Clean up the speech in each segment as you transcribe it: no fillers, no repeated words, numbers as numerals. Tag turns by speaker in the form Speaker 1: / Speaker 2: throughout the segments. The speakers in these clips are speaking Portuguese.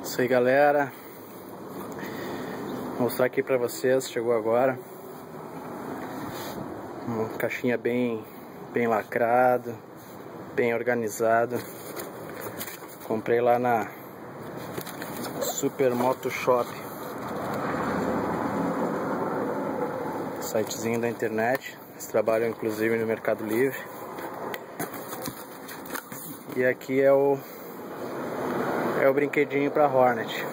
Speaker 1: Isso aí, galera, vou mostrar aqui pra vocês. Chegou agora uma caixinha bem lacrado, bem organizado. Comprei lá na Super Moto Shop, sitezinho da internet. Eles trabalham inclusive no Mercado Livre. E aqui é o brinquedinho para Hornet.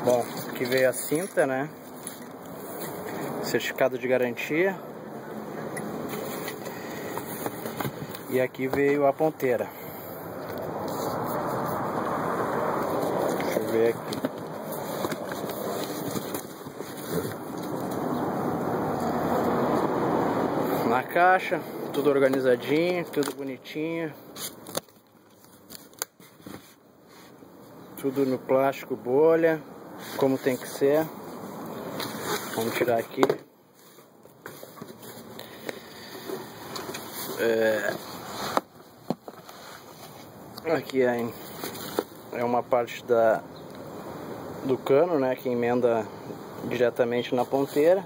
Speaker 1: Bom, aqui veio a cinta, né? Certificado de garantia. E aqui veio a ponteira. Deixa eu ver aqui. Na caixa, tudo organizadinho, tudo bonitinho. Tudo no plástico bolha, como tem que ser. Vamos tirar aqui. Aqui é uma parte do cano, né, que emenda diretamente na ponteira.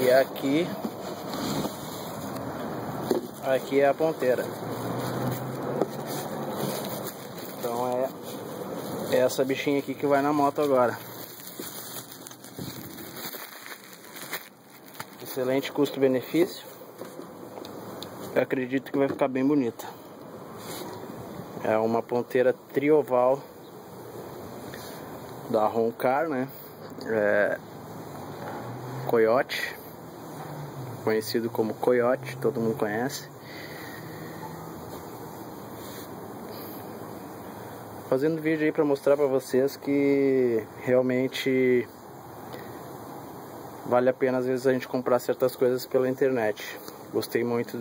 Speaker 1: E aqui é a ponteira. Então é essa bichinha aqui que vai na moto agora. Excelente custo-benefício. Eu acredito que vai ficar bem bonita. É uma ponteira trioval da Roncar, né? Coyote, conhecido como Coyote, todo mundo conhece. Fazendo vídeo aí para mostrar para vocês que realmente vale a pena às vezes a gente comprar certas coisas pela internet. Gostei muito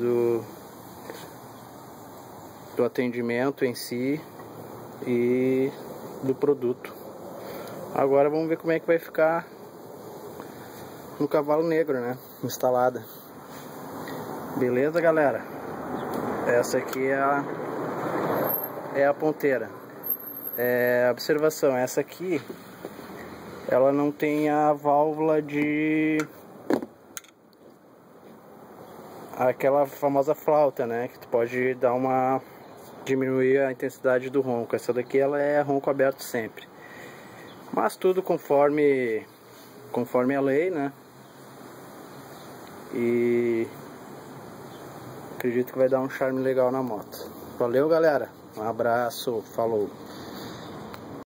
Speaker 1: do atendimento em si e do produto. Agora vamos ver como é que vai ficar no cavalo negro, né? Instalada. Beleza, galera? Essa aqui é a ponteira. Observação, essa aqui ela não tem a válvula aquela famosa flauta, né, que tu pode dar diminuir a intensidade do ronco. Essa daqui ela é ronco aberto sempre, mas tudo conforme a lei, né? E acredito que vai dar um charme legal na moto. Valeu, galera, um abraço, falou.